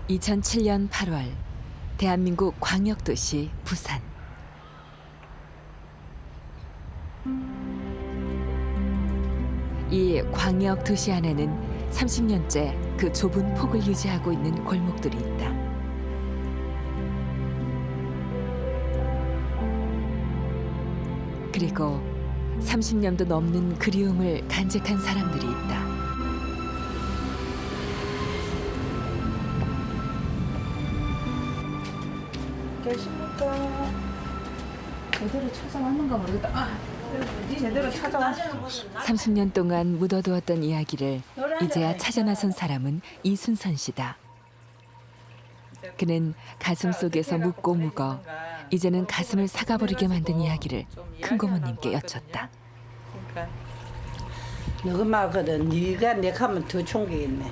2007년 8월 대한민국 광역도시 부산. 이 광역도시 안에는 30년째 그 좁은 폭을 유지하고 있는 골목들이 있다. 그리고 30년도 넘는 그리움을 간직한 사람들이 있다. 계십니까? 제대로 찾아왔는가 모르겠다. 제대로 찾아왔. 30년 동안 묻어두었던 이야기를 이제야 찾아 나선 사람은 이순선 씨다. 그는 가슴 속에서 묻고 묵어 이제는 가슴을 사가버리게 만든 이야기를 큰고모님께 여쭸다. 너가 말거든. 네가 내 하면 더 총격했네.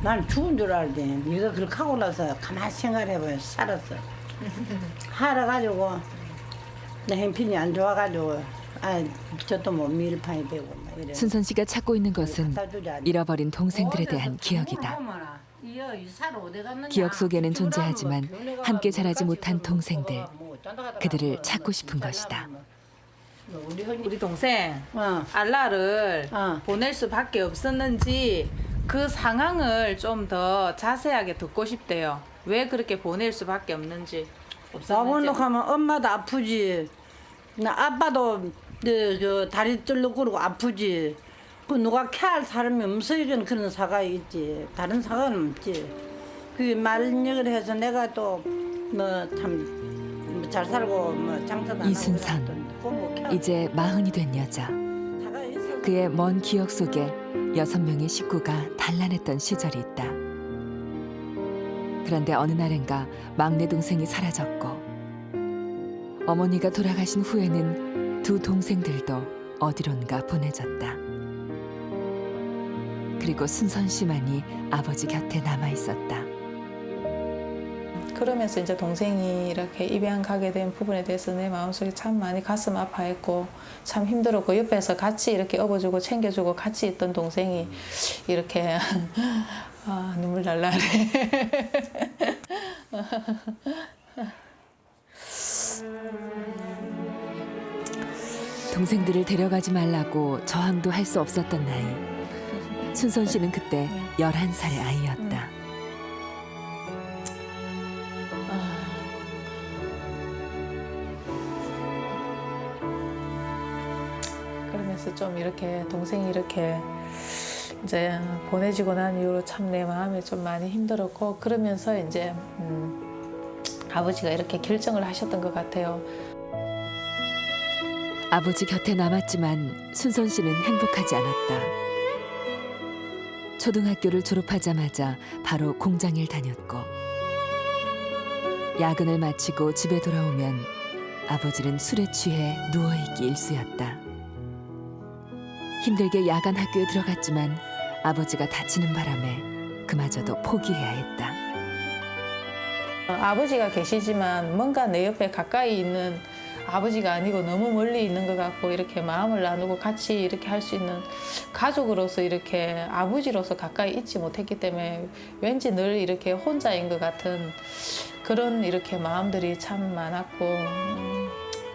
난 죽은 줄 알지. 네가 그렇게 하고 나서 가만히 생각해봐요. 살았어. 하러가지고 내 형편이 안 좋아가지고 저도 뭐 밀판이 되고 막 이래. 순선 씨가 찾고 있는 것은 잃어버린 동생들에 대한 기억이다. 기억 속에는 존재하지만 함께 자라지 못한 동생들, 그들을 찾고 싶은 것이다. 우리 동생 알라를 보낼 수밖에 없었는지 그 상황을 좀 더 자세하게 듣고 싶대요. 왜 그렇게 보낼 수밖에 없는지. 나보러 가면 엄마도 아프지. 나 아빠도 저 다리 떨려그러고 아프지. 그 누가 캐할 사람이 없어야겠는 그런 사가 있지. 다른 사가는 없지. 그 말력을 해서 내가 또 뭐 참 잘 살고 뭐 장사도 안 이순선, 하고 이제 40이 된 여자. 그의 먼 기억 속에 6명의 식구가 단란했던 시절이 있다. 그런데 어느 날엔가 막내 동생이 사라졌고 어머니가 돌아가신 후에는 두 동생들도 어디론가 보내졌다. 그리고 순선 씨만이 아버지 곁에 남아 있었다. 그러면서 이제 동생이 이렇게 입양 가게 된 부분에 대해서 내 마음속에 참 많이 가슴 아파했고 참 힘들었고, 옆에서 같이 이렇게 업어주고 챙겨주고 같이 있던 동생이 이렇게 눈물 날라네. 동생들을 데려가지 말라고 저항도 할 수 없었던 나이. 순선 씨는 그때 11살의 아이였다. 그러면서 좀 이렇게 동생이 이렇게 이제 보내지고 난 이후로 참 내 마음이 좀 많이 힘들었고, 그러면서 이제 아버지가 이렇게 결정을 하셨던 것 같아요. 아버지 곁에 남았지만 순선 씨는 행복하지 않았다. 초등학교를 졸업하자마자 바로 공장일 다녔고, 야근을 마치고 집에 돌아오면 아버지는 술에 취해 누워있기 일쑤였다. 힘들게 야간 학교에 들어갔지만 아버지가 다치는 바람에 그마저도 포기해야 했다. 아버지가 계시지만 뭔가 내 옆에 가까이 있는 아버지가 아니고 너무 멀리 있는 것 같고, 이렇게 마음을 나누고 같이 이렇게 할 수 있는 가족으로서, 이렇게 아버지로서 가까이 있지 못했기 때문에 왠지 늘 이렇게 혼자인 것 같은 그런 이렇게 마음들이 참 많았고,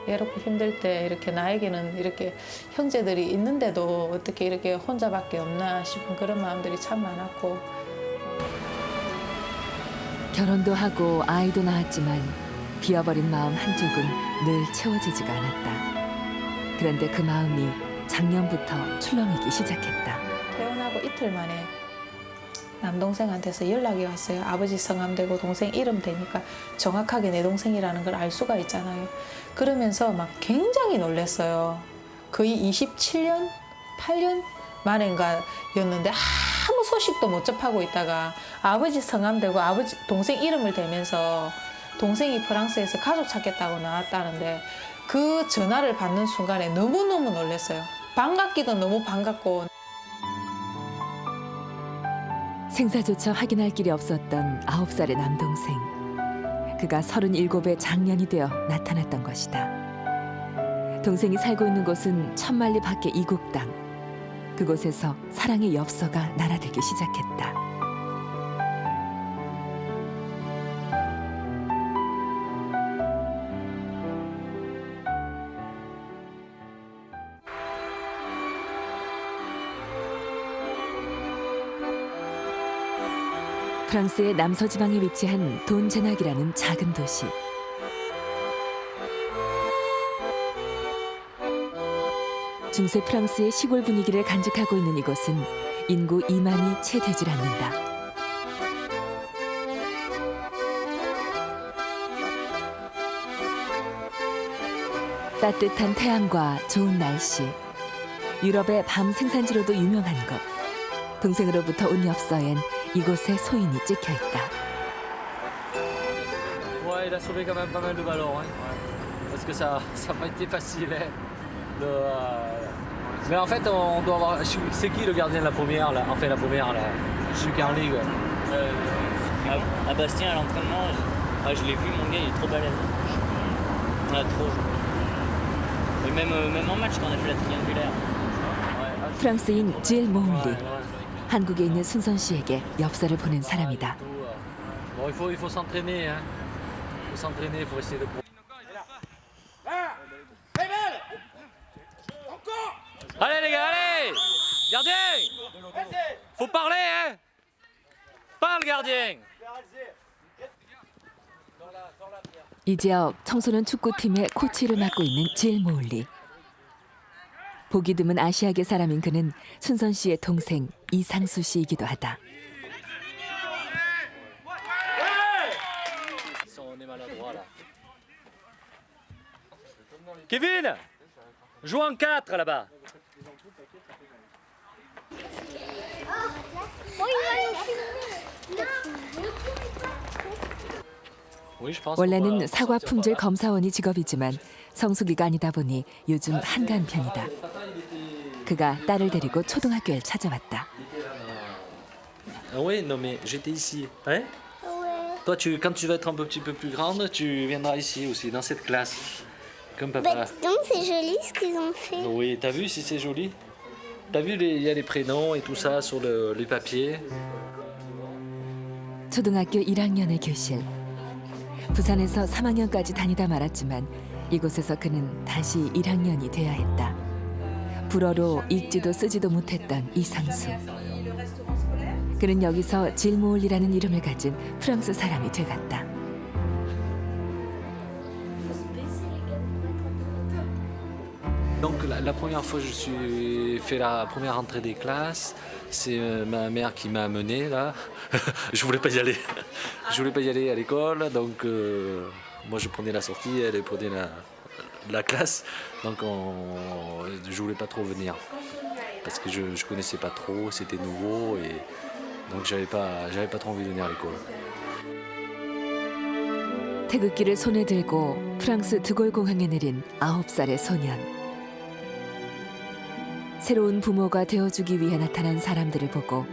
외롭고 힘들 때 이렇게 나에게는 이렇게 형제들이 있는데도 어떻게 이렇게 혼자밖에 없나 싶은 그런 마음들이 참 많았고. 결혼도 하고 아이도 낳았지만 비어버린 마음 한쪽은 늘 채워지지가 않았다. 그런데 그 마음이 작년부터 출렁이기 시작했다. 태어나고 이틀 만에 남동생한테서 연락이 왔어요. 아버지 성함 되고 동생 이름 되니까 정확하게 내 동생이라는 걸 알 수가 있잖아요. 그러면서 막 굉장히 놀랐어요. 거의 27년, 8년 만인가였는데 아무 소식도 못 접하고 있다가 아버지 성함 되고 아버지 동생 이름을 대면서 동생이 프랑스에서 가족 찾겠다고 나왔다는데, 그 전화를 받는 순간에 너무너무 놀랐어요. 반갑기도 너무 반갑고. 생사조차 확인할 길이 없었던 9살의 남동생. 그가 37의 장년이 되어 나타났던 것이다. 동생이 살고 있는 곳은 천만리 밖의 이국 땅. 그곳에서 사랑의 엽서가 날아들기 시작했다. 프랑스의 남서지방에 위치한 돈제낙이라는 작은 도시. 중세 프랑스의 시골 분위기를 간직하고 있는 이곳은 인구 2만이 채 되질 않는다. 따뜻한 태양과 좋은 날씨, 유럽의 밤 생산지로도 유명한 곳. 동생으로부터 온 엽서엔 이곳의 소인이 찍혀 있다. Ouais, il a sauvé quand même pas mal de ballons, hein. Parce que ça n'a pas été facile. Hein, Mais en fait, on doit avoir. C'est qui le gardien de la première là? Enfin, la première là, celui qui est en Ligue. À Bastien, à l'entraînement, je l'ai vu, mon gars, il est trop balèze. Trop. Et même en match, quand on a fait la triangulaire. 프랑스인 질 모울리. 한국에 있는 순선 씨에게 엽서를 보낸 사람이다. Bon, il faut s'entraîner, hein. Il faut s'entraîner pour essayer de. Allez les gars, allez! Gardien! Faut parler, hein! Parle, gardien! 이 지역 청소년 축구팀의 코치를 맡고 있는 질 모울리. 보기 드문 아시아계 사람인 그는 순선 씨의 동생 이상수 씨이기도 하다. On est maladroit là. Kevin! Joue en 4 là-bas. 원래는 사과 품질 검사원이 직업이지만 성수기가 아니다 보니 요즘 한가한 편이다. 그가 딸을 데리고 초등학교에 찾아왔다. Ah oui, non mais j'étais ici. Hein? Toi, quand tu vas être un petit peu plus grande, tu viendras ici aussi, dans cette classe. Comme papa. Bah, dis donc, c'est joli ce qu'ils ont fait. Oui, t'as vu si c'est joli? T'as vu, il y a les prénoms et tout ça sur les papiers. 초등학교 1학년의 교실. 부산에서 3학년까지 다니다 말았지만 이곳에서 그는 다시 1학년이 돼야 했다. 불어로 읽지도 쓰지도 못했던 이상수. 그는 여기서 질모울이라는 이름을 가진 프랑스 사람이 돼갔다. Donc la première fois que je suis fait la première entrée des classes, c'est ma mère qui m'a amené là. Je voulais pas y aller. Je voulais pas y aller à l'école, donc moi je prenais la sortie, elle prenait la classe, donc je voulais pas trop venir parce que je connaissais pas trop, c'était nouveau et donc j'avais pas trop envie de venir à l'école. 태극기를 손에 들고 프랑스 드골 공항에 내린 9살의 소년. 새로운 부모가 되어주기 위해 나타난 사람들을 보고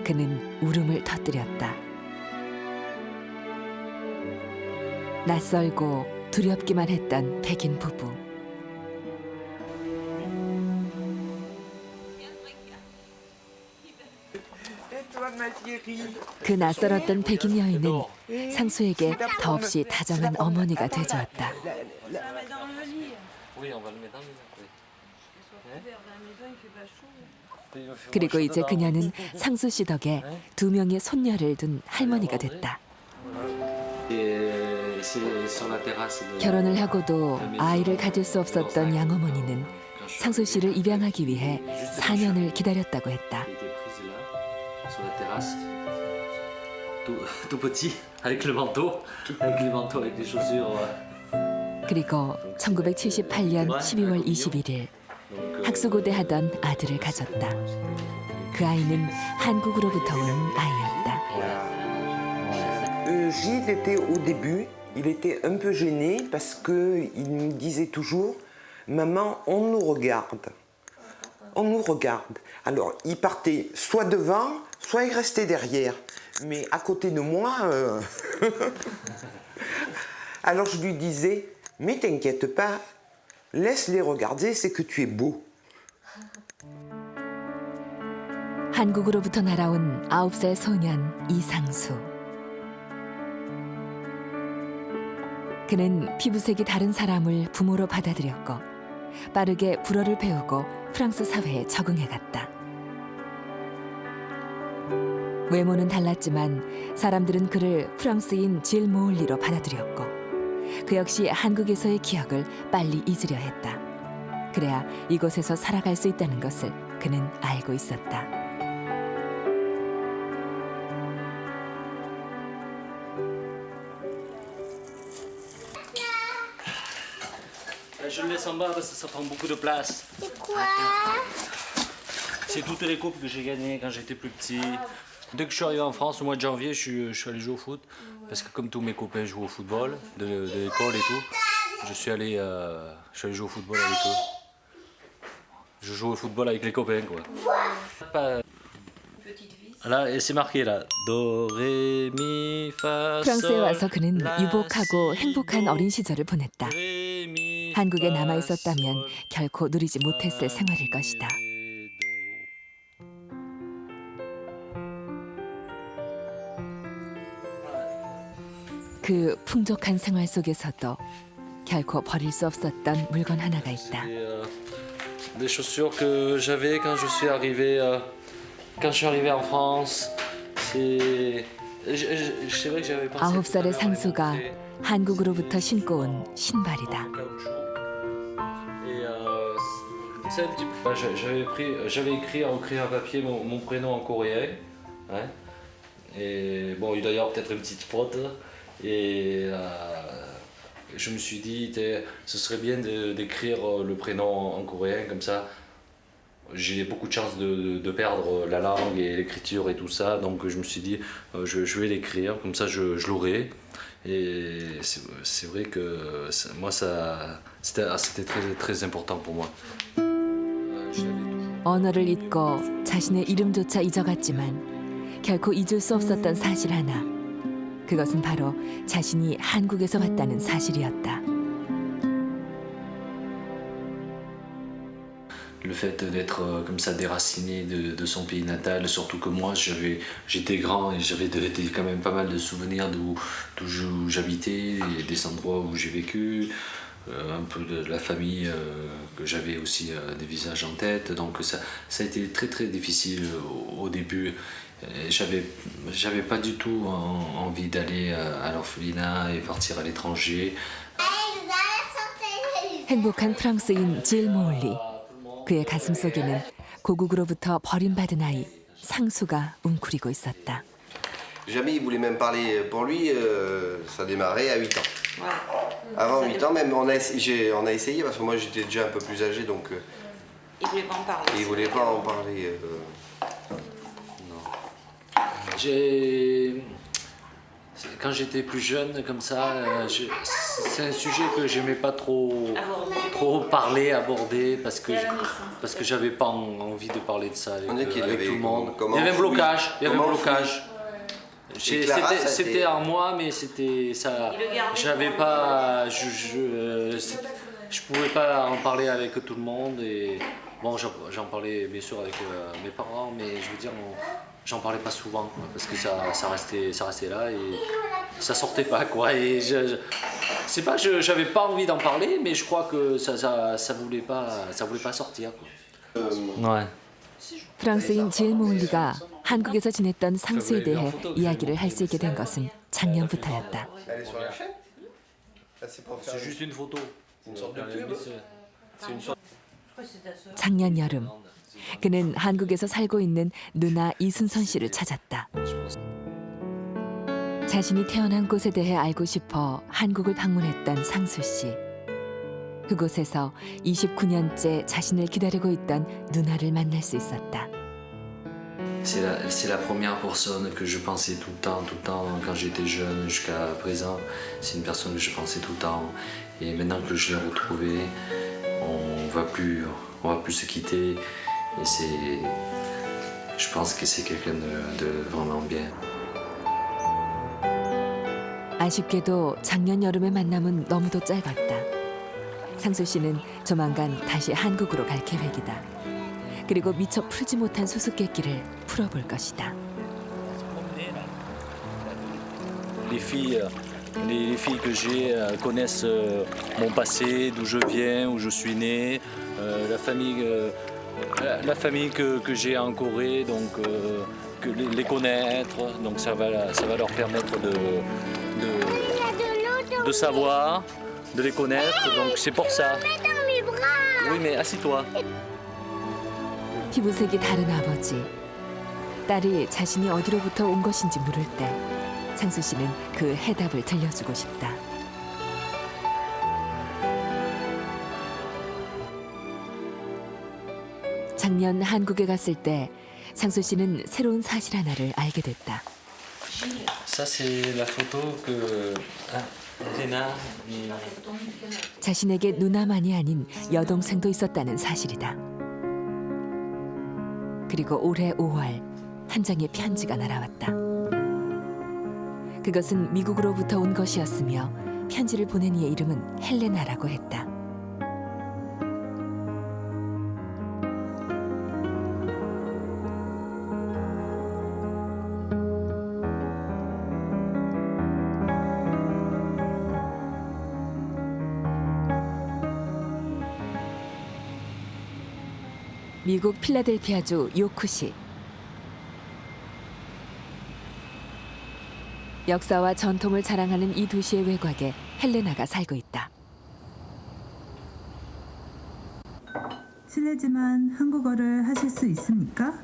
그는 울음을 터뜨렸다. 낯설고 두렵기만 했던 백인 부부. 그 낯설었던 백인 여인은 상수에게 더없이 다정한 어머니가 되주었다. Oui, on va le mettre dans le 그리고 이제 그녀는 상수 씨 덕에 2명의 손녀를 둔 할머니가 됐다. 결혼을 하고도 아이를 가질 수 없었던 양어머니는 상수 씨를 입양하기 위해 4년을 기다렸다고 했다. tout petit, avec le manteau, avec les chaussures. 그리고 1978년 12월 21일 학수고대 하던 아들을 가졌다. 그 아이는 한국으로부터 온 아이였다. Gilles était au début, il était un peu gêné parce que il me disait toujours maman, on nous regarde. On nous regarde. Alors, il partait soit devant, soit il restait derrière. Mais à côté de moi, alors je lui disais, mais t'inquiète pas, laisse-les regarder, c'est que tu es beau. 한국으로부터 날아온 9살 소년 이상수. 그는 피부색이 다른 사람을 부모로 받아들였고 빠르게 불어를 배우고 프랑스 사회에 적응해갔다. 외모는 달랐지만 사람들은 그를 프랑스인 질 모을리로 받아들였고 그 역시 한국에서의 기억을 빨리 잊으려 했다. 그래야 이곳에서 살아갈 수 있다는 것을 그는 알고 있었다. Je le laisse en bas parce que ça prend beaucoup de place. C'est quoi? C'est toutes les coupes que j'ai gagnées quand j'étais plus petit. Dès que je suis arrivé en France, au mois de janvier, je suis allé jouer au foot. Parce que comme tous mes copains jouent au football, de l'école et tout, je suis allé jouer au football avec eux. Je joue au football avec les copains, quoi. Là, et c'est marqué là. Do, ré, mi, fa, 프랑스에 sol, 와서 그는 la, 유복하고 si, 행복한 do, 어린 시절을 보냈다. ré, mi, 한국에 fa, 남아 있었다면 sol, 결코 누리지 못했을 la, 생활일 si, 것이다. ré, do. 그 풍족한 생활 속에서도 결코 버릴 수 없었던 물건 하나가 있다. Des chaussures que j'avais quand je suis arrivé en France. C'est vrai que j'avais pensé. 9살의 상수가 한국으로부터 신고 온 신발이다. Et c'est un petit peu. J'avais écrit en crayon à papier mon prénom en coréen. Hein. Et bon, il doit y avoir peut-être une petite faute. Et je me suis dit, ce serait bien d'écrire le prénom en coréen, comme ça j'ai beaucoup de chances de perdre la langue et l'écriture et tout ça, donc je me suis dit, je vais l'écrire, comme ça je l'aurai. Et c'est vrai que moi c'était très, très important pour moi. 언어를 잊고 자신의 이름조차 잊어갔지만 결코 잊을 수 없었던 사실 하나. 그것은 바로 자신이 한국에서 왔다는 사실이었다. Le fait d'être comme ça déraciné de son pays natal, surtout que moi j'étais grand et j'avais quand même pas mal de souvenirs d'où j'habitais, et des endroits où j'ai vécu, un peu de la famille, que j'avais aussi des visages en tête, donc ça a été très très difficile au début. J'avais pas du tout envie d'aller à l'orphelinat et partir à l'étranger. 행복한 프랑스인 질 모을리. 그의 가슴 속에는 고국으로부터 버림받은 아이 상수가 웅크리고 있었다. Jamais il voulait même parler. Pour lui, ça démarrait à 8 ans. Avant 8 ans, même, on a essayé parce que moi j'étais déjà un peu plus âgé, donc. Il voulait pas en parler. Il voulait pas en parler. Quand j'étais plus jeune, comme ça, c'est un sujet que j'aimais pas trop aborder parce que j'avais pas envie de parler de ça avec tout le monde. Il y avait un blocage. C'était en moi, mais c'était ça. J'avais pas, je pouvais pas en parler avec tout le monde et bon, j'en parlais bien sûr avec mes parents, mais je veux dire. J'en parlais pas souvent quoi, parce que ça restait là et ça sortait pas quoi. Et c'est pas que j'avais pas envie d'en parler, mais je crois que ça voulait pas sortir quoi. Ouais. 프랑스인 질 모을리가 한국에서 지냈던 상수에 대해 이야기를 할 수 있게 된 것은 작년부터였다. Elle est sur la chaîne. C'est juste une photo. Une sorte de pub. C'est une sorte. 작년 여름 그는 한국에서 살고 있는 누나 이순선 씨를 찾았다. 자신이 태어난 곳에 대해 알고 싶어 한국을 방문했던 상수 씨. 그곳에서 29년째 자신을 기다리고 있던 누나를 만날 수 있었다. C'est la première personne que je pensais tout le temps quand j'étais jeune jusqu'à présent. C'est une personne que je pensais tout le temps et maintenant que je l'ai retrouvée, on va plus se quitter. Et je pense que c'est quelqu'un de vraiment bien. 아쉽게도 작년 여름의 만남은 너무도 짧았다. 상수 씨는 조만간 다시 한국으로 갈 계획이다. 그리고 미처 풀지 못한 수수께끼를 풀어볼 것이다. Les filles que j'ai connaissent mon passé, d'où je viens, où je suis né, la famille que j'ai en Corée, donc les connaître, donc ça va leur permettre de savoir, de les connaître, donc c'est pour ça. Oui, mais assis-toi. 피부색이 다른 아버지. 딸이 자신이 어디로부터 온 것인지 물을 때 상수 씨는 그 해답을 들려주고 싶다. 작년 한국에 갔을 때 상수 씨는 새로운 사실 하나를 알게 됐다. Ça c'est la photo que Léna. 자신에게 누나만이 아닌 여동생도 있었다는 사실이다. 그리고 올해 5월 한 장의 편지가 날아왔다. 그것은 미국으로부터 온 것이었으며 편지를 보낸 이의 이름은 헬레나라고 했다. 미국 필라델피아주 요크시. 역사와 전통을 자랑하는 이 도시의 외곽에 헬레나가 살고 있다. 실례지만 한국어를 하실 수 있습니까?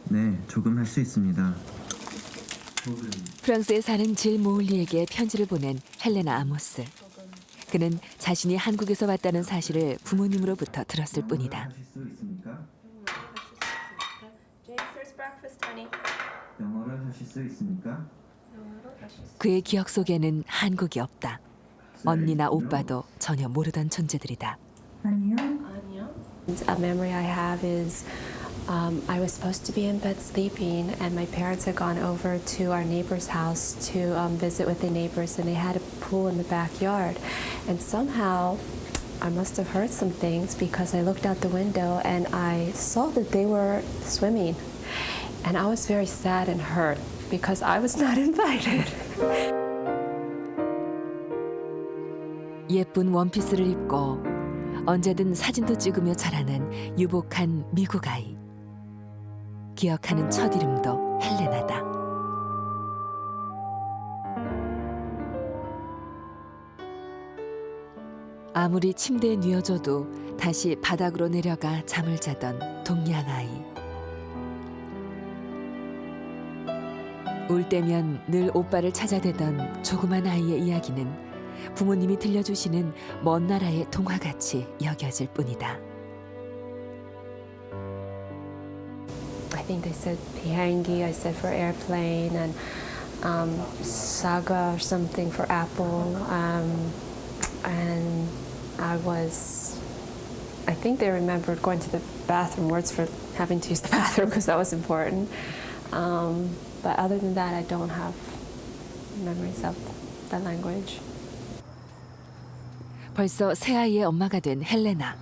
네, 조금 할 수 있습니다. 프랑스에 사는 질 모울리에게 편지를 보낸 헬레나 아모스. 그는 자신이 한국에서 왔다는 사실을 부모님으로부터 들었을 뿐이다. 하실 수 있습니까? 영어를 하실 수 있습니까? 그의 기억 속에는 한국이 없다. 언니나 오빠도 전혀 모르던 존재들이다. 아니요. A memory I have is I was supposed to be in bed sleeping, and my parents had gone over to our neighbor's house to visit with the neighbors, and they had a pool in the backyard. And somehow I must have heard some things because I looked out the window and I saw that they were swimming. And I was very sad and hurt because I was not invited. 예쁜 원피스를 입고 언제든 사진도 찍으며 자라는 유복한 미국 아이. 기억하는 첫 이름도 헬레나다. 아무리 침대에 뉘어져도 다시 바닥으로 내려가 잠을 자던 동양 아이. 울 때면 늘 오빠를 찾아대던 조그만 아이의 이야기는 부모님이 들려주시는 먼 나라의 동화같이 여겨질 뿐이다. I think they said pihangi, I said for airplane, and saga or something for apple. And I think they remembered going to the bathroom, words for having to use the bathroom because that was important. But other than that, I don't have memories of that language. 벌써 새 아이의 엄마가 된 헬레나.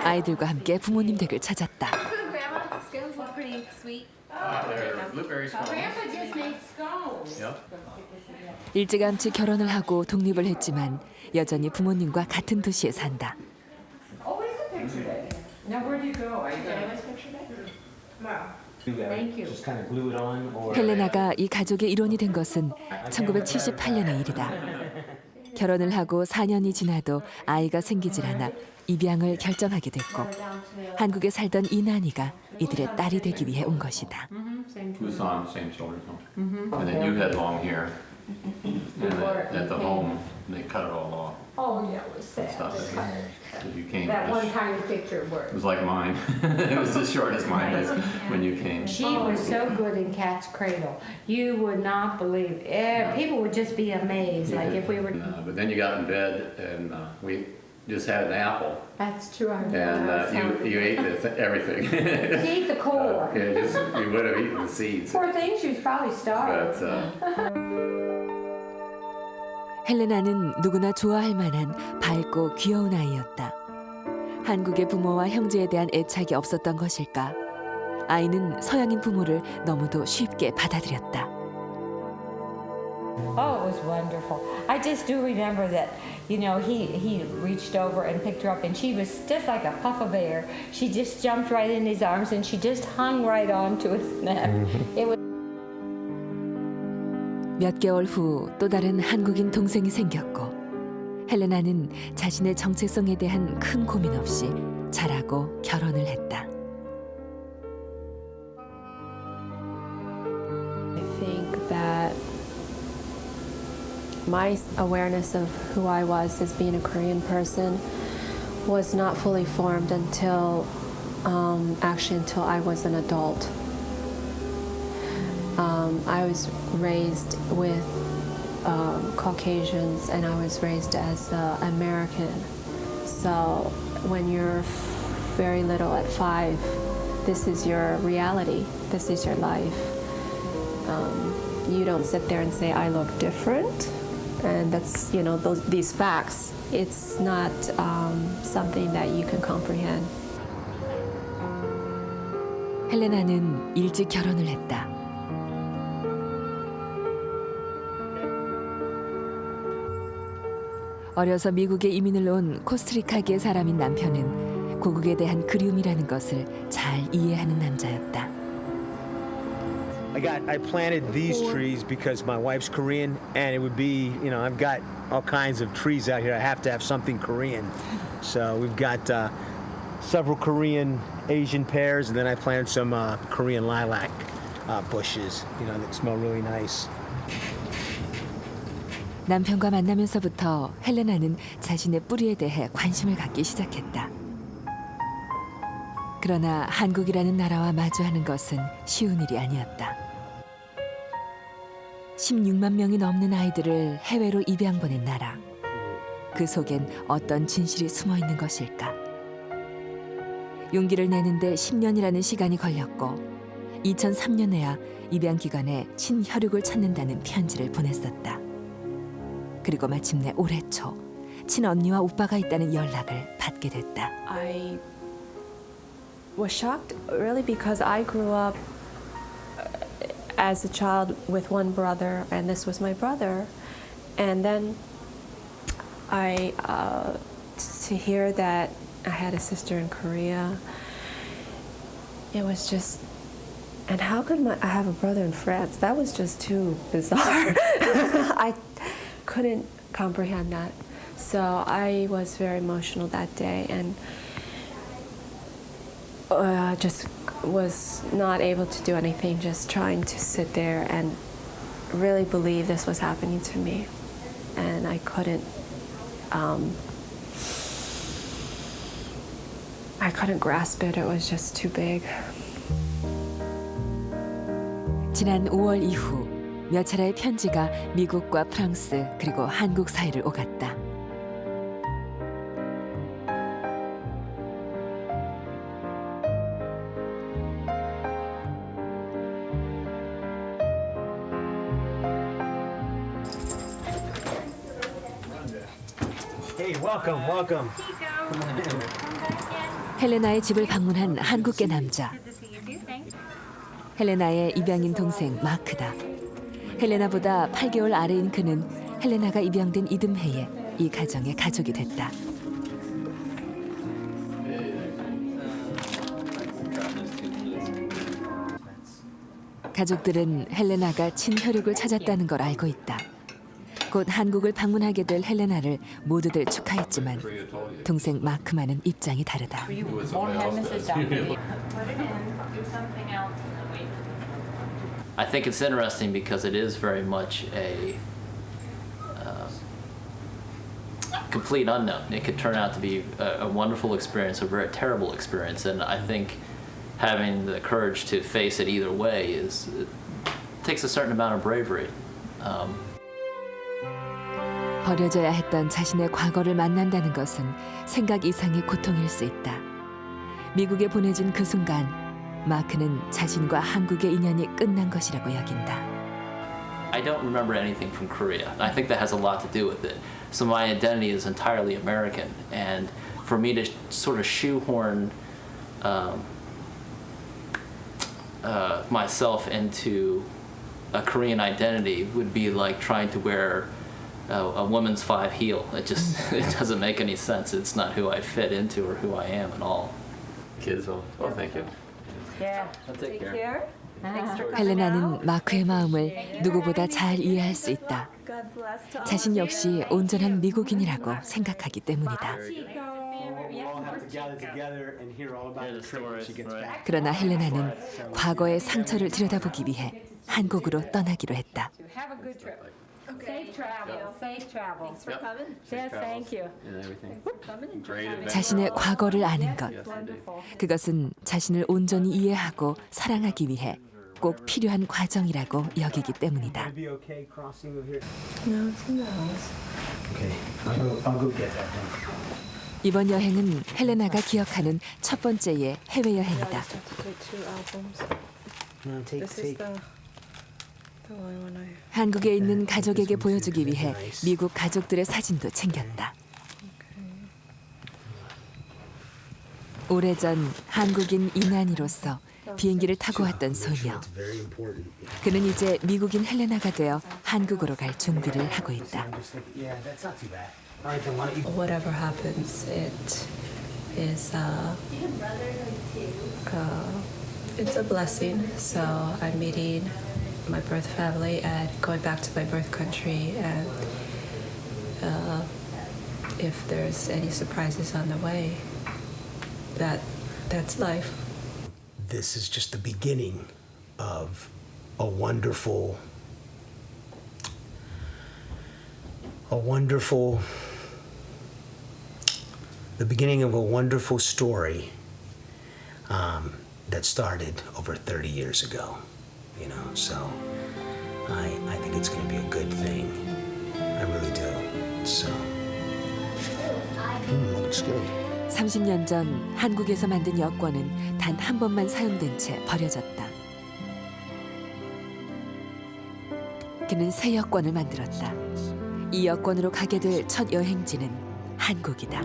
아이들과 함께 부모님 댁을 찾았다. 일찌감치 결혼을 하고 독립을 했지만 여전히 부모님과 같은 도시에 산다. 헬레나가 이 가족의 일원이 된 것은 1978년의 일이다. 결혼을 하고 4년이 지나도 아이가 생기질 않아 입양을 결정하게 됐고 한국에 살던 이 나니가 이들의 딸이 되기 위해 온 것이다. Tucson, same children's home. And then you had long hair. And at the home, they cut it all off. Oh, yeah, it was sad. Stuff you came. That one tiny picture worked. It was like mine. It was as short as mine is when you came. She was so good in Cat's Cradle. You would not believe it. People would just be amazed. Like if we were. But then you got in bed and we just had an apple. That's true. And you ate everything. She ate the core. You would have eaten the seeds. Poor thing, she was probably starved. 헬레나는 누구나 좋아할 만한 밝고 귀여운 아이였다. 한국의 부모와 형제에 대한 애착이 없었던 것일까? 아이는 서양인 부모를 너무도 쉽게 받아들였다. Oh, it was wonderful. I just do remember that, you know, he reached over and picked her up, and she was just like a puff of air. She just jumped right in his arms, and she just hung right on to his neck. It was. 몇 개월 후 또 다른 한국인 동생이 생겼고 헬레나는 자신의 정체성에 대한 큰 고민 없이 자라고 결혼을 했다. I think that my awareness of who I was as being a Korean person was not fully formed until until I was an adult. I was raised with Caucasians, and I was raised as American. So when you're very little at 5, this is your reality. This is your life. You don't sit there and say, I look different. And that's, you know, these facts. It's not something that you can comprehend. 헬레나는 일찍 결혼을 했다. 어려서 미국에 이민을 온 코스타리카계 사람인 남편은 고국에 대한 그리움이라는 것을 잘 이해하는 남자였다. I planted these trees because my wife's Korean, and it would be, you know, I've got all kinds of trees out here. I have to have something Korean. So we've got several Korean Asian pears, and then I planted some Korean lilac bushes, you know, that smell really nice. 남편과 만나면서부터 헬레나는 자신의 뿌리에 대해 관심을 갖기 시작했다. 그러나 한국이라는 나라와 마주하는 것은 쉬운 일이 아니었다. 16만 명이 넘는 아이들을 해외로 입양 보낸 나라. 그 속엔 어떤 진실이 숨어 있는 것일까? 용기를 내는데 10년이라는 시간이 걸렸고 2003년에야 입양 기관에 친혈육을 찾는다는 편지를 보냈었다. 그리고 마침내 올해 초 친언니와 오빠가 있다는 연락을 받게 됐다. I was shocked really because I grew up as a child with one brother, and this was my brother. And then to hear that I had a sister in Korea, it was just, and how could I have a brother in France? That was just too bizarre. I couldn't comprehend that. So I was very emotional that day, and just was not able to do anything, just trying to sit there and really believe this was happening to me. And I couldn't grasp it. It was just too big. 지난 5월 이후 몇 차례의 편지가 미국과 프랑스 그리고 한국 사이를 오갔다. Hey, welcome, welcome. 헬레나의 집을 방문한 한국계 남자. 헬레나의 입양인 동생 마크다. 헬레나보다 8개월 아래인 그는 헬레나가 입양된 이듬해에 이 가정의 가족이 됐다. 가족들은 헬레나가 친혈육을 찾았다는 걸 알고 있다. 곧 한국을 방문하게 될 헬레나를 모두들 축하했지만 동생 마크만은 입장이 다르다. I think it's interesting because it is very much a complete unknown. It could turn out to be a wonderful experience, a very terrible experience, and I think having the courage to face it either way it takes a certain amount of bravery. 버려져야 했던 자신의 과거를 만난다는 것은 생각 이상의 고통일 수 있다. 미국에 보내진 그 순간 마크는 자신과 한국의 인연이 끝난 것이라고 여긴다. I don't remember anything from Korea. I think that has a lot to do with it. So my identity is entirely American, and for me to sort of shoehorn myself into a Korean identity would be like trying to wear a woman's 5 heel. It just it doesn't make any sense. It's not who I fit into or who I am at all. Kids, oh, thank you. Yeah. I'll take care. 헬레나는 마크의 마음을 누구보다 잘 이해할 수 있다. 자신 역시 온전한 미국인이라고 생각하기 때문이다. 그러나 헬레나는 과거의 상처를 들여다보기 위해 한국으로 떠나기로 했다. Have a good trip. Safe travel. Safe travel. Thanks for coming. Yes, thank you. And everything. 자신의 과거를 아는 것, 그것은 자신을 온전히 이해하고 사랑하기 위해 꼭 필요한 과정이라고 여기기 때문이다. No, it's in the house. Okay, I'll go get that then. 이번 여행은 헬레나가 기억하는 첫 번째의 해외 여행이다. No, take. 한국에 있는 가족에게 보여주기 위해 미국 가족들의 사진도 챙겼다. 오래전 한국인 이난이로서 비행기를 타고 왔던 소녀. 그는 이제 미국인 헬레나가 되어 한국으로 갈 준비를 하고 있다. Whatever happens, it is it's a blessing. So I'm meeting my birth family and going back to my birth country, and if there's any surprises on the way, that's life. This is just the beginning of a wonderful story that started over 30 years ago. You know, so I think it's going to be a good thing. I really do. So, looks good. 30년 전 한국에서 만든 여권은 단 한 번만 사용된 채 버려졌다. 그는 새 여권을 만들었다. 이 여권으로 가게 될 첫 여행지는 한국이다.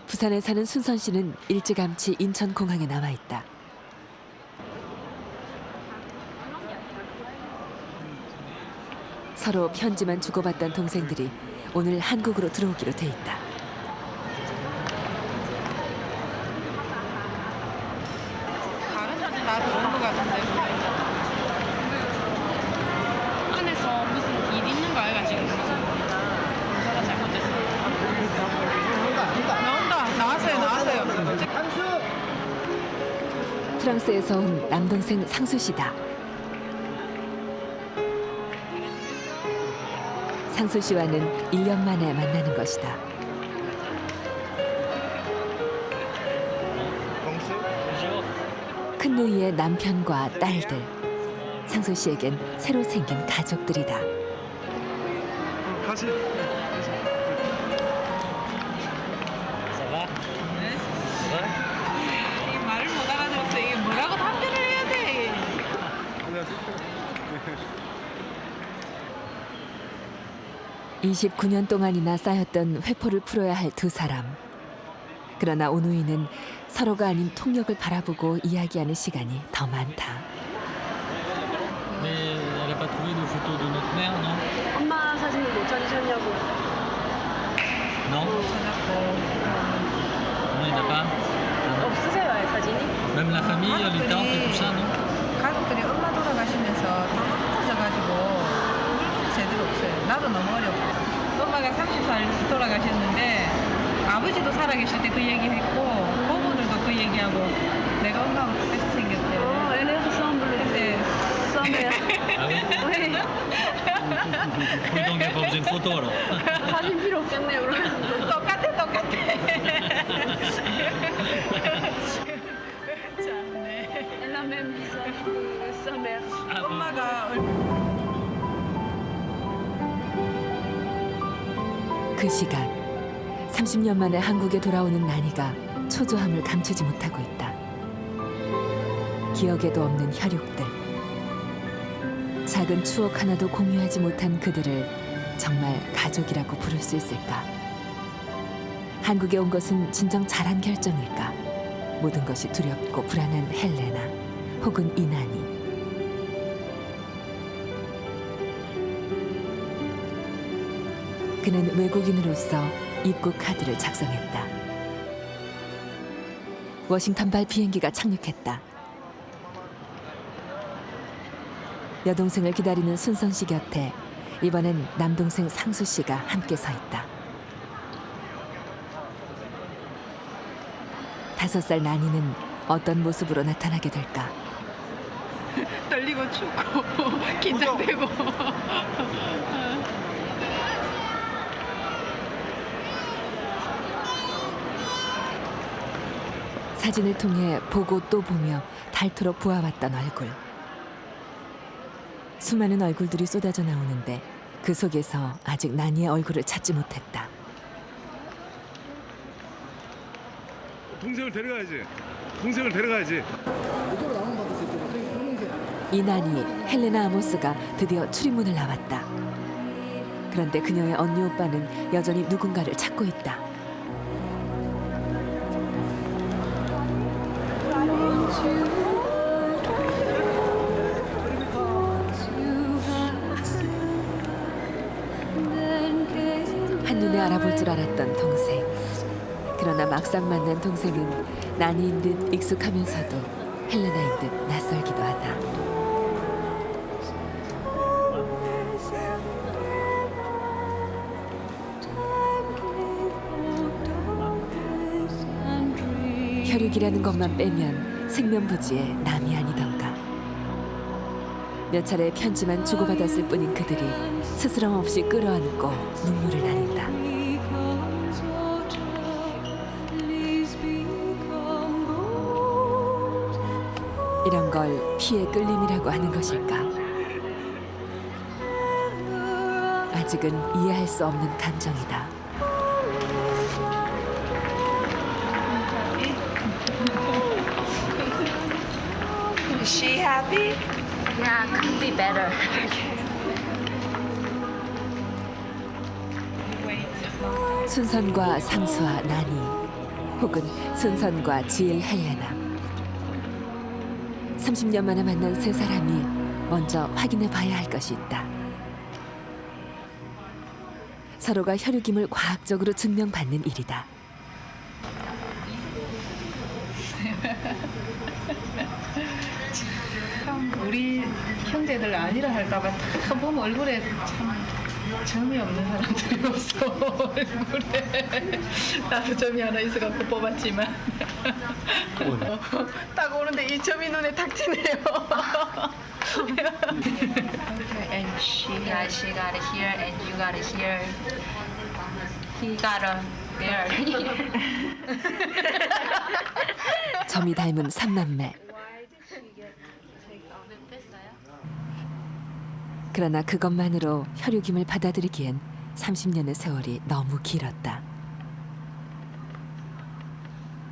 부산에 사는 순선 씨는 일찌감치 인천공항에 남아 있다. 서로 편지만 주고받던 동생들이 오늘 한국으로 들어오기로 돼 있다. 다른 사진 나도 본 것 같은데. 안에서 무슨 일 있는 거 아이가 지금 무슨 검사가 잘못됐어. 나왔어요. 프랑스에서 온 남동생 상수 씨다. 상수 씨와는 1년 만에 만나는 것이다. 큰 누이의 남편과 딸들, 상수 씨에겐 새로 생긴 가족들이다. 이 말을 못 알아들었어. 이게 뭐라고 답변을 해야 돼. 29년 동안이나 쌓였던 회포를 풀어야 할 두 사람. 그러나 오누이는 서로가 아닌 통역을 바라보고 이야기하는 시간이 더 많다. 엄마 사진을 못 찾으셨냐고. 없으세요, 사진이? 가족들이 엄마 돌아가시면서 다 흩어져가지고 제대로 없어요. 나도 너무 어렵고. 엄마가 30살 돌아가셨는데 아버지도 살아계실 때 그 얘기했고 고모들도 그 얘기하고 내가 엄마하고 똑같이 생겼대. 얘네도 수험 부르는데 수험해요. 사진 필요 없겠네요, 그러면. 똑같아. 엄마가 그 시간 30년 만에 한국에 돌아오는 나니가 초조함을 감추지 못하고 있다. 기억에도 없는 혈육들. 작은 추억 하나도 공유하지 못한 그들을 정말 가족이라고 부를 수 있을까? 한국에 온 것은 진정 잘한 결정일까? 모든 것이 두렵고 불안한 헬레나 혹은 이난이. 그는 외국인으로서 입국 카드를 작성했다. 워싱턴발 비행기가 착륙했다. 여동생을 기다리는 순선 씨 곁에 이번엔 남동생 상수 씨가 함께 서 있다. 5살 나니는 어떤 모습으로 나타나게 될까? 떨리고 춥고 긴장되고. 사진을 통해 보고 또 보며 닳도록 보아왔던 얼굴. 수많은 얼굴들이 쏟아져 나오는데 그 속에서 아직 나니의 얼굴을 찾지 못했다. 동생을 데려가야지. 동생을 데려가야지. 이 나니 헬레나 아모스가 드디어 출입문을 나왔다. 그런데 그녀의 언니 오빠는 여전히 누군가를 찾고 있다. 한눈에 알아볼 줄 알았던 동생. 그러나 막상 만난 동생은 나니인 듯 익숙하면서도 헬레나인 듯 낯설기도 하다. 혈육이라는 것만 빼면 생면부지의 남이 아니던가. 몇 차례 편지만 주고받았을 뿐인 그들이 스스럼 없이 끌어안고 눈물을 나린다. 이런 걸 피의 끌림이라고 하는 것일까? 아직은 이해할 수 없는 감정이다. Is she happy? Yeah, could be better. 순선과 상수와 나니, 혹은 순선과 지일 헬레나. 30년 만에 만난 세 사람이 먼저 확인해 봐야 할 것이 있다. 서로가 혈육임을 과학적으로 증명받는 일이다. 참 우리 형제들 아니라 할까봐 다 보면 얼굴에 참 점이 없는 사람들이 없어. 얼굴에 나도 점이 하나 있어갖고 뽑았지만 딱 오는데 이 점이 눈에 탁 튀네요. And she got it here, and you got it here. He got a there. 점이 닮은 삼남매. 그러나 그것만으로 혈육임을 받아들이기엔 30년의 세월이 너무 길었다.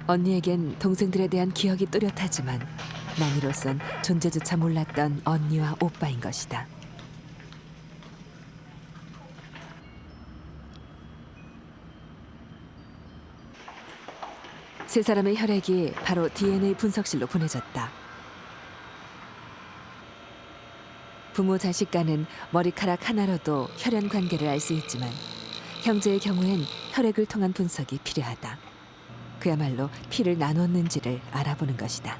언니에겐 동생들에 대한 기억이 또렷하지만 나니로선 존재조차 몰랐던 언니와 오빠인 것이다. 세 사람의 혈액이 바로 DNA 분석실로 보내졌다. 부모 자식 간은 머리카락 하나로도 혈연 관계를 알 수 있지만 형제의 경우엔 혈액을 통한 분석이 필요하다. 그야말로 피를 나눴는지를 알아보는 것이다.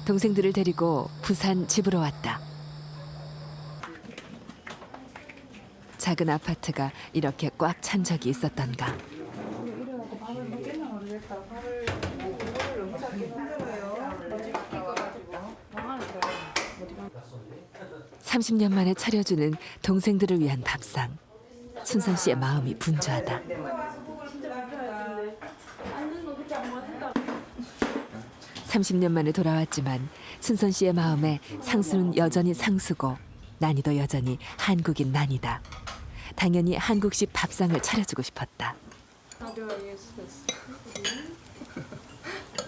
동생들을 데리고 부산 집으로 왔다. 작은 아파트가 이렇게 꽉 찬 적이 있었던가. 30년 만에 차려주는 동생들을 위한 밥상. 순선 씨의 마음이 분주하다. (30년) 만에 돌아왔지만 순선 씨의 마음에 상수는 여전히 상수고 난이도 여전히 한국인 난이다. 당연히 한국식 밥상을 차려주고 싶었다.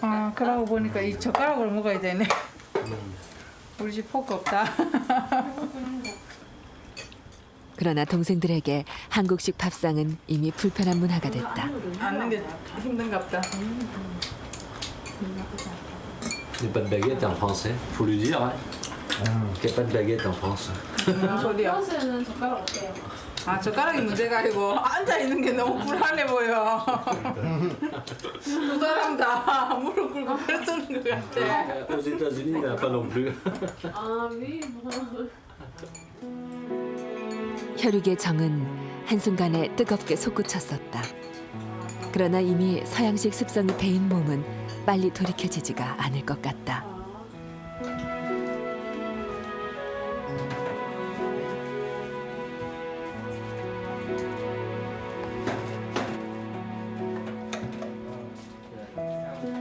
아, 그러고 보니까 이 젓가락으로 먹어야 되네. 우리 집 포크 없다. 그러나 동생들에게 한국식 밥상은 이미 불편한 문화가 됐다. 앉는 게 힘든갑다. Il n'y a pas de baguette en français, faut lui dire, hein. Qu'il n'y a pas de baguette en France. 무슨 소리야? 아, 젓가락이 문제가 아니고 앉아 있는 게 너무 불안해 보여. 두 사람 다 무릎 꿇고 별 쓰는 것 같아. Aux États-Unis, il n'y en a pas non plus. 혈육의 정은 한순간에 뜨겁게 솟구쳤었다. 그러나 이미 서양식 습성이 배인 몸은 빨리 돌이켜지지가 않을 것 같다.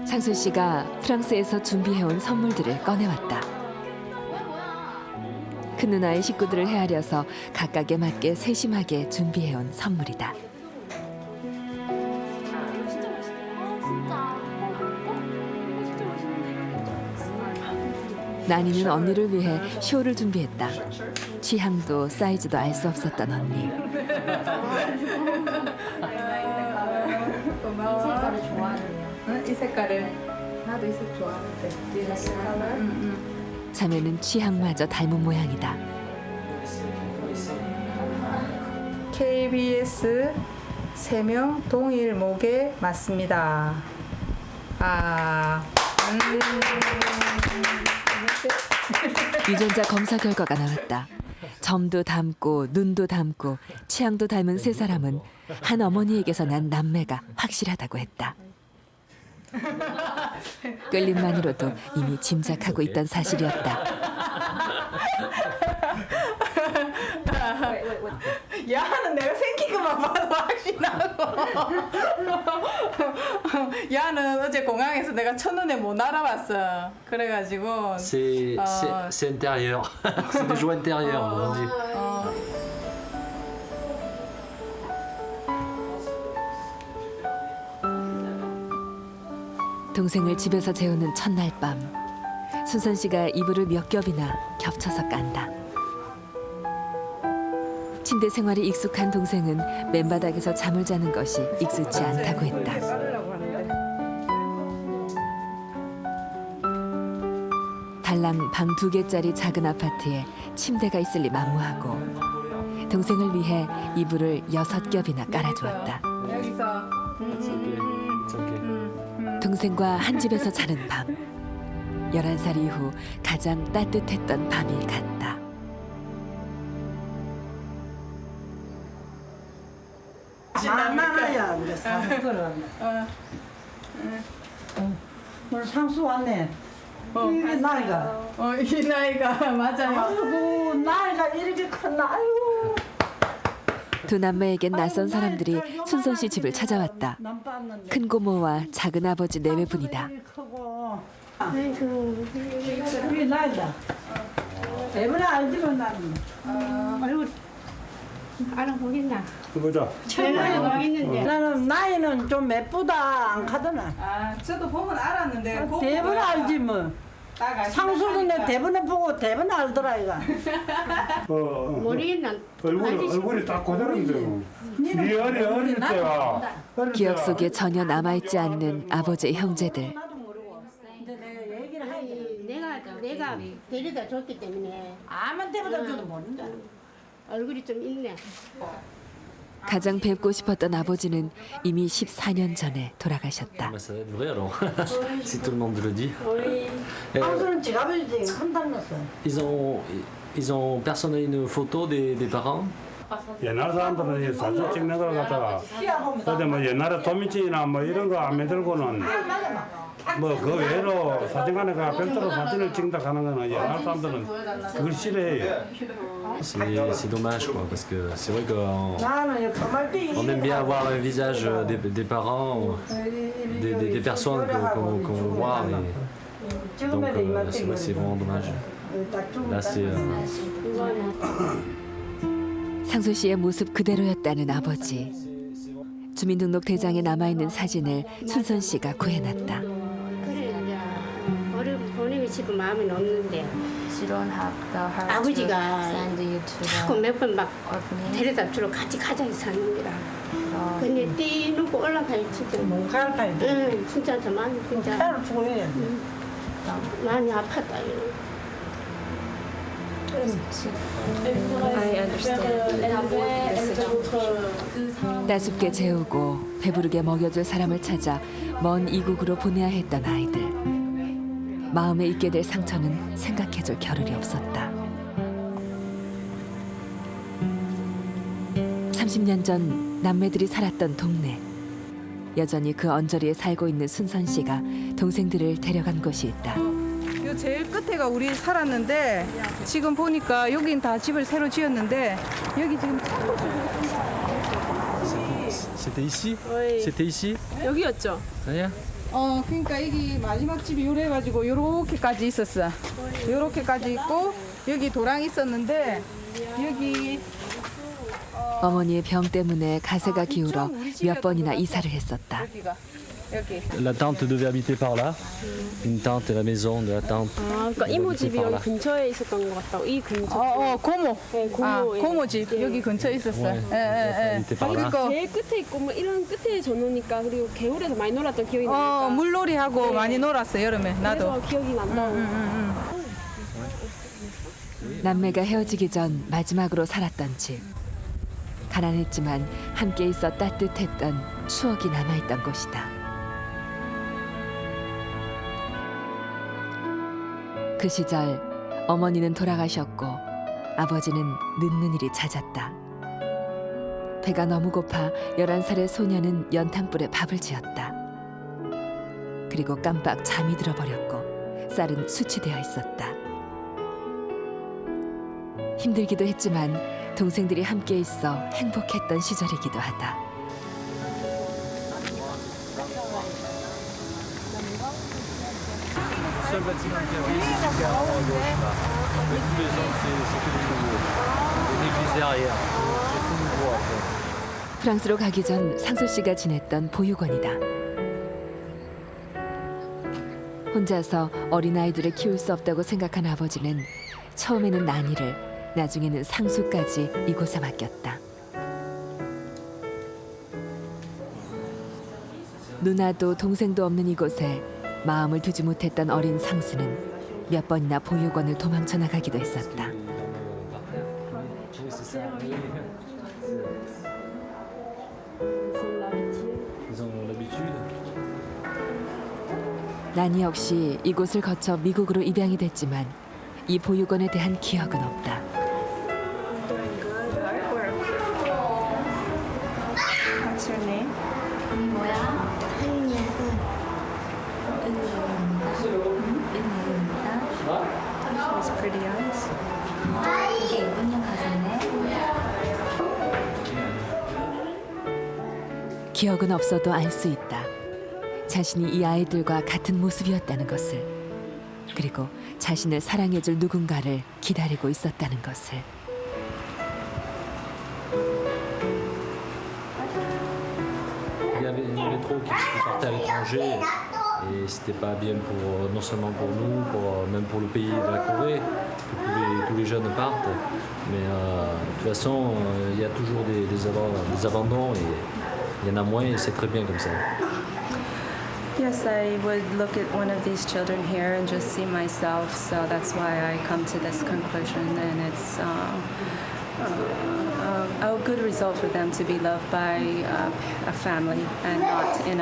상순 씨가 프랑스에서 준비해온 선물들을 꺼내왔다. 큰 누나의 식구들을 헤아려서 각각에 맞게 세심하게 준비해온 선물이다. 나니는 언니를 위해 쇼를 준비했다. 취향도 사이즈도 알 수 없었던 언니. 고마워. 이 색깔을 좋아하네요. 응? 이 색깔을. 나도 이 색 좋아하는데. 자매는 취향마저 닮은 모양이다. KBS 3명 동일 목에 맞습니다. 유전자 검사 결과가 나왔다. 점도 닮고 눈도 닮고 취향도 닮은 세 사람은 한 어머니에게서 난 남매가 확실하다고 했다. 끌림만으로도 이미 짐작하고 있던 사실이었다. 야는 내가 생긴 것만 봐도 확신하고. 야는 어제 공항에서 내가 첫눈에 못 알아봤어. 그래가지고. C'est intérieur. C'est des joies intérieures, on dit. 동생을 집에서 재우는 첫날 밤, 순선 씨가 이불을 몇 겹이나 겹쳐서 깐다. 침대 생활이 익숙한 동생은 맨바닥에서 잠을 자는 것이 익숙지 않다고 했다. 달랑 방 2개짜리 작은 아파트에 침대가 있을 리 만무하고 동생을 위해 이불을 6겹이나 깔아주었다. 여기서. 동생과 한 집에서 자는 밤. 11살 이후 가장 따뜻했던 밤이 갔다. 나나야 이제 상수 걸어왔네. 오늘 상수 왔네. 이게 나이가. 이 나이가 맞아요. 아이고 나이가 이렇게 컸나. 아이고. 두 남매에겐 낯선 사람들이 순선 씨 집을 찾아왔다. 큰 고모와 작은 아버지 내외분이다. 아이고 이게 나이다. 대부분 알지만 나는. 아이고. 알아보겠나? 보자. 나는 나이는 좀 예쁘다 안 가더나. 아, 저도 보면 알았는데. 대부분 알지 뭐. 상수는 내 대부분 보고 대부분 알더라 이가. 모르겠나? 얼굴이 딱 그대로인데. 네 어릴 때가. 기억 속에 전혀 남아있지 않는 아버지의 형제들. 내가 데려다 줬기 때문에 아만 때보다 줘도 모른다. 얼굴이 좀 있네. 가장 뵙고 싶었던 아버지는 이미 14년 전에 돌아가셨다. Ça va être vrai alors, si tout le monde le dit. 상수는 지갑을 큰 닮았어. Ils ont personne une photo des parents? 옛날 사람들은 이 사진 찍는 걸 갖다가 어제 뭐 옛날에 도미cin이나 뭐 이런 거 안 만들고는 뭐 그 외로 사진관에 가 별도로 사진을 찍는다 하는 거는 옛날 사람들은 그걸 싫어해요. C'est dommage quoi, parce que c'est vrai qu'on aime bien avoir le visage des parents, des personnes qu'on veut voir. Et donc c'est vrai, c'est vraiment dommage. Là c'est... 상순 씨의 모습 그대로였다는 아버지. 주민등록대장에 남아있는 사진을 순선 씨가 구해놨다. 그래 이제 어른 보내기 집은 마음에 없는데 You don't have the heart 아버지가 to send you to 자꾸 the 몇 번 막 orphanage. 데려다 주러 같이 가자고 사는 거라. 근데 뛰놓고 올라갈 진짜 칼 팔 때. 응, 진짜 저 많이 진짜 칼을 주고 해야 돼. 많이 아팠다 이거. I understand the situation. 따숩게 재우고 배부르게 먹여줄 사람을 찾아 먼 이국으로 보내야 했던 아이들. 마음에 있게 될 상처는 생각해줄 겨를이 없었다. 30년 전 남매들이 살았던 동네. 여전히 그 언저리에 살고 있는 순선 씨가 동생들을 데려간 곳이 있다. 요 제일 끝에가 우리 살았는데 지금 보니까 여긴 다 집을 새로 지었는데 여기 지금 C'était ici? C'était ici? 여기였죠. Rien? 그러니까 여기 마지막 집이 요래 가지고 요렇게까지 있었어. 요렇게까지 있고 여기 도랑 있었는데 여기 어머니의 병 때문에 가세가 기울어 몇 번이나 이사를 했었다. 여기가 여기. La tante devait habiter par là. Une tante et la maison de la tante. 그러니까 이모 집이 여기 근처에 있었던 것 같다고. 이 근처. 고모. 네, 고모. 아, 예. 고모 집 여기 근처에 있었어. 네. 예. 그리고 제일 끝에 있고 뭐 이런 끝에 져놓으니까 그리고 개울에서 많이 놀았던 기억이 나니까. 물놀이하고 네. 많이 놀았어 여름에 나도. 그래서 기억이 난다고. 남매가 헤어지기 전 마지막으로 살았던 집. 가난했지만 함께 있어 따뜻했던 추억이 남아있던 곳이다. 그 시절 어머니는 돌아가셨고 아버지는 늦는 일이 잦았다. 배가 너무 고파 11살의 소녀는 연탄불에 밥을 지었다. 그리고 깜빡 잠이 들어버렸고 쌀은 수치되어 있었다. 힘들기도 했지만 동생들이 함께 있어 행복했던 시절이기도 하다. Seul bâtiment qu'il y avait, c'est celui qui est à gauche là. Mais tous les autres, c'est que des nouveaux. Et l'église derrière. C'est tout nouveau après. 프랑스로 가기 전 상수 씨가 지냈던 보육원이다. 혼자서 어린아이들을 키울 수 없다고 생각한 아버지는 처음에는 난이를, 나중에는 상수까지 이곳에 맡겼다. 누나도 동생도 없는 이곳에 마음을 두지 못했던 어린 상수는 몇 번이나 보육원을 도망쳐 나가기도 했었다. 난이 역시 이곳을 거쳐 미국으로 입양이 됐지만 이 보육원에 대한 기억은 없다. What's your name? 뭐야? 한예은. 은혜입니다. She's pretty eyes. 되게 예쁜 년 가졌네. 기억은 없어도 알 수 있다. 자신이 이 아이들과 같은 모습이었다는 것을, 그리고 자신을 사랑해줄 누군가를 기다리고 있었다는 것을. Il y avait trop qui partaient à l'étranger et c'était pas bien pour non seulement pour nous, même pour le pays de la Corée, que tous les jeunes partent. Mais de toute façon, il y a toujours des abandons et il y en a moins et c'est très bien comme ça. Yes, I would look at one of these children here and just see myself, so that's why I come to this conclusion, and it's a good result for them to be loved by a family and not in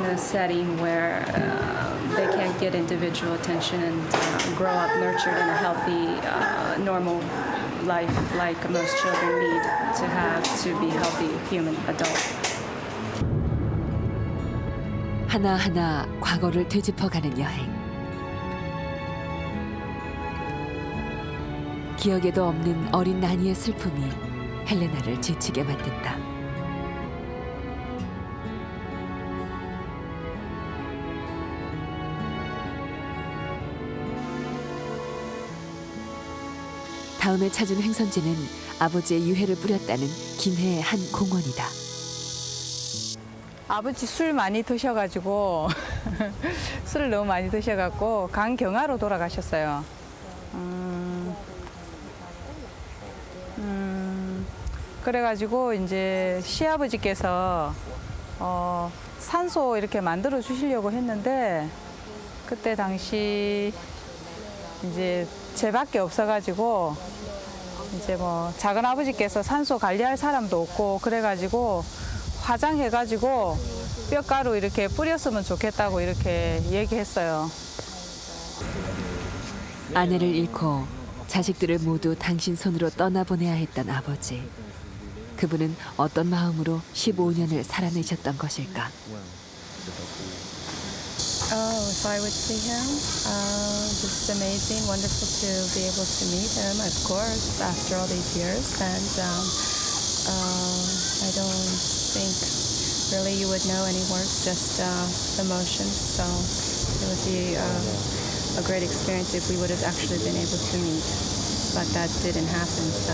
a setting where they can't get individual attention and grow up nurtured in a healthy, normal life like most children need to have to be healthy human adults. 하나하나 과거를 되짚어가는 여행. 기억에도 없는 어린 나니의 슬픔이 헬레나를 지치게 만든다. 다음에 찾은 행선지는 아버지의 유해를 뿌렸다는 김해의 한 공원이다. 아버지 술 많이 드셔가지고 술을 너무 많이 드셔갖고 간경화로 돌아가셨어요. 그래가지고 이제 시아버지께서 산소 이렇게 만들어 주시려고 했는데 그때 당시 이제 제밖에 없어가지고 이제 뭐 작은 아버지께서 산소 관리할 사람도 없고 그래가지고 화장해가지고 뼈가루 이렇게 뿌렸으면 좋겠다고 이렇게 얘기했어요. 아내를 잃고 자식들을 모두 당신 손으로 떠나보내야 했던 아버지. 그분은 어떤 마음으로 15년을 살아내셨던 것일까? Oh, if I would see him, just amazing, wonderful to be able to meet him, of course, after all these years. And I don't think really you would know any words, just emotions. So it would be a great experience if we would have actually been able to meet. But that didn't happen, so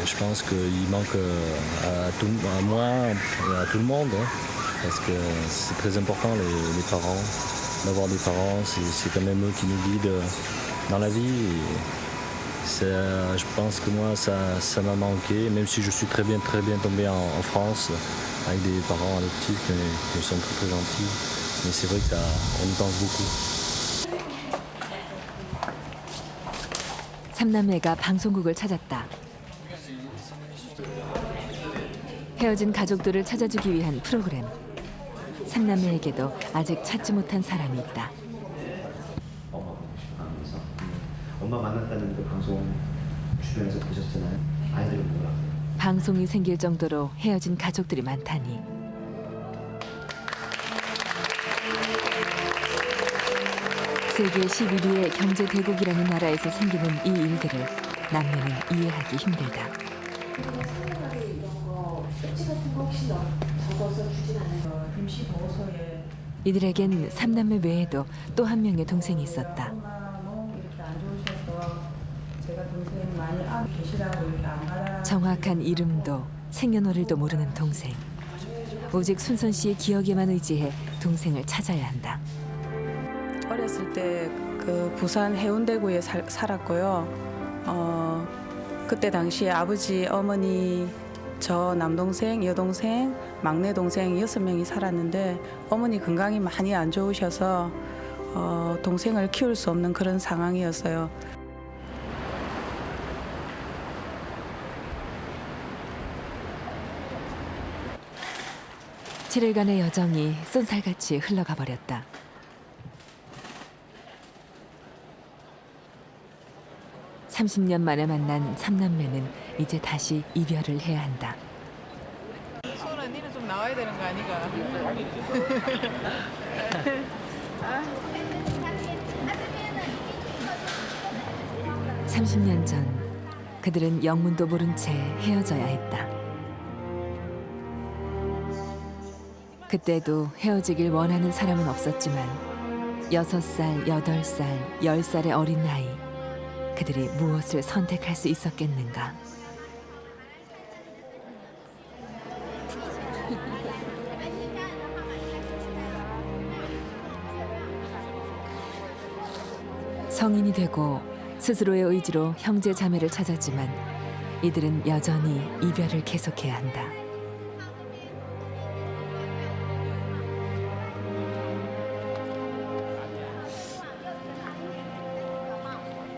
Je pense qu'il manque à moi et à tout le monde, hein, parce que c'est très important les parents, d'avoir des parents, c'est quand même eux qui nous guident dans la vie. Et je pense que moi ça m'a manqué, même si je suis très bien tombé en France avec des parents adoptifs qui sont très gentils. Mais c'est vrai qu'on y pense beaucoup. 삼남매가 방송국을 찾았다. 헤어진 가족들을 찾아주기 위한 프로그램. 삼남매에게도 아직 찾지 못한 사람이 있다. 엄마 만났다는 그 방송 주변에서 보셨잖아요. 아이들은 뭐라? 방송이 생길 정도로 헤어진 가족들이 많다니. 세계 11위의 경제 대국이라는 나라에서 생기는 이 일들을 남매는 이해하기 힘들다. 이들에겐 삼남매 외에도 또 한 명의 동생이 있었다. 정확한 이름도 생년월일도 모르는 동생. 오직 순선 씨의 기억에만 의지해 동생을 찾아야 한다. 어렸을 때 그 부산 해운대구에 살았고요. 그때 당시에 아버지, 어머니, 저 남동생, 여동생, 막내 동생 6명이 살았는데 어머니 건강이 많이 안 좋으셔서 동생을 키울 수 없는 그런 상황이었어요. 칠일간의 여정이 쏜살같이 흘러가 버렸다. (30년) 만에 만난 삼남매는 이제 다시 이별을 해야 한다. 소라, 니는 좀 나와야 되는 거 아니가? 30년 전 그들은 영문도 모른 채 헤어져야 했다. 그때도 헤어지길 원하는 사람은 없었지만 6살, 8살, 10살의 어린 나이, 그들이 무엇을 선택할 수 있었겠는가? 성인이 되고 스스로의 의지로 형제 자매를 찾았지만 이들은 여전히 이별을 계속해야 한다.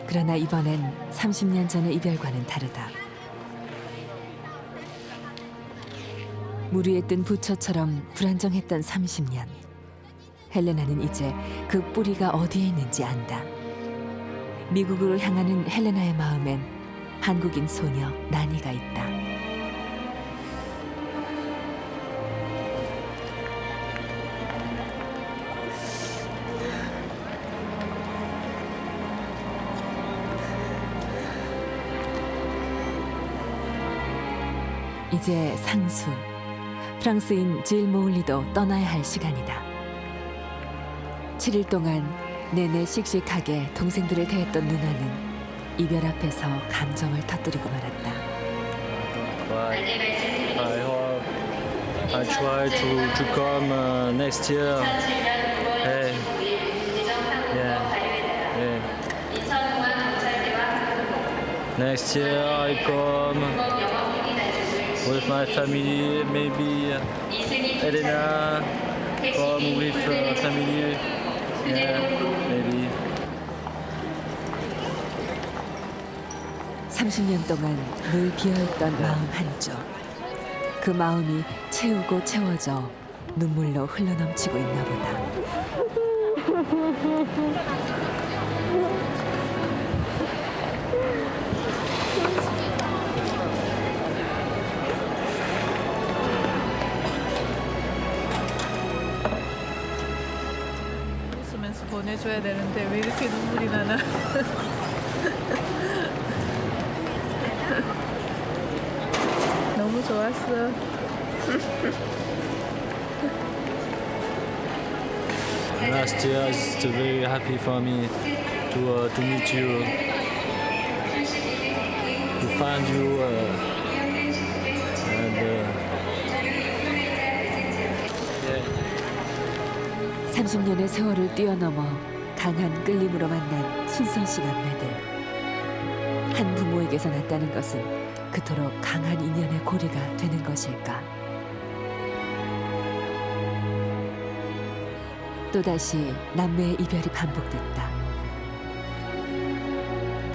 그러나 이번엔 30년 전의 이별과는 다르다. 물 위에 뜬 부처처럼 불안정했던 30년. 헬레나는 이제 그 뿌리가 어디에 있는지 안다. 미국으로 향하는 헬레나의 마음엔 한국인 소녀 나니가 있다. 이제 상수, 프랑스인 질 모울리도 떠나야 할 시간이다. 7일 동안 내내 씩씩하게 동생들을 대했던 누나는 이별 앞에서 감정을 터뜨리고 말았다. I try to come next year. Hey. Yeah. Yeah. Next year I come with my family, maybe Elena come with family. Yeah, maybe. 30년 동안 늘 비어있던 마음 한쪽. 그 마음이 채우고 채워져 눈물로 흘러넘치고 있나 보다. 웃으면서 보내줘야 되는데 왜 이렇게 눈물이 나나. 너무 좋았어. Last year it's very happy for me to meet you, to find you, and yeah. 30년의 세월을 뛰어넘어 강한 끌림으로 만난 순선씨 남매들. 한 부모에게서 났다는 것은 그토록 강한 인연의 고리가 되는 것일까? 또다시 남매의 이별이 반복됐다.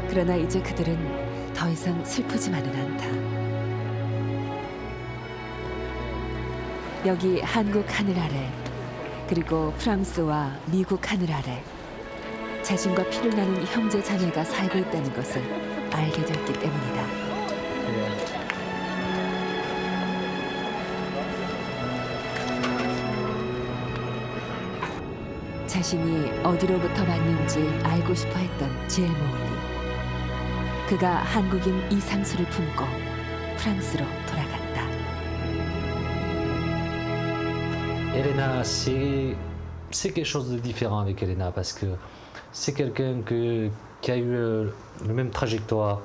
그러나 이제 그들은 더 이상 슬프지만은 않다. 여기 한국 하늘 아래, 그리고 프랑스와 미국 하늘 아래 자신과 피를 나눈 형제 자매가 살고 있다는 것을 알게 됐기 때문이다. 자신이 어디로부터 왔는지 알고 싶어 했던 지엘 모울리. 그가 한국인 이상수를 품고 프랑스로 돌아갔다. Elena, c'est quelque chose de différent avec Elena parce que c'est quelqu'un qui a eu le même trajectoire.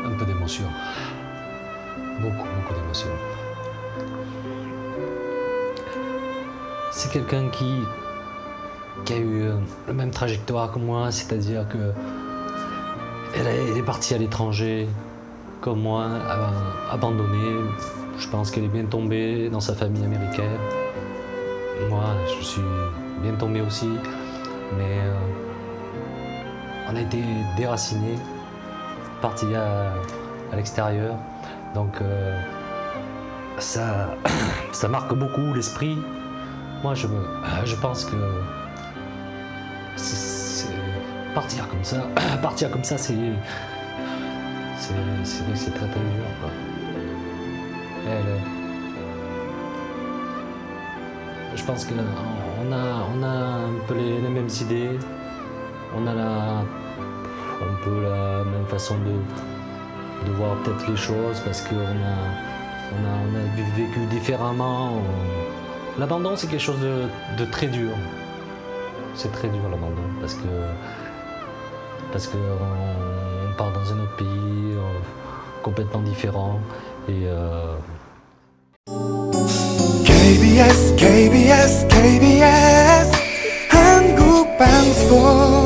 Un peu d'émotion, beaucoup d'émotion. C'est quelqu'un qui a eu le même trajectoire que moi, c'est-à-dire que elle est partie à l'étranger comme moi, abandonnée. Je pense qu'elle est bien tombée dans sa famille américaine. Moi, je suis bien tombé aussi, mais on a été déracinés, partis à l'extérieur. Donc ça marque beaucoup l'esprit. Moi, je pense que partir comme ça, c'est très très dur, quoi. Je pense qu'on a un peu les mêmes idées, on a un peu la même façon de voir peut-être les choses parce qu'on a vécu différemment. L'abandon, c'est quelque chose de très dur. C'est très dur l'abandon parce que on part dans un autre pays complètement différent et KBS KBS KBS 한국방송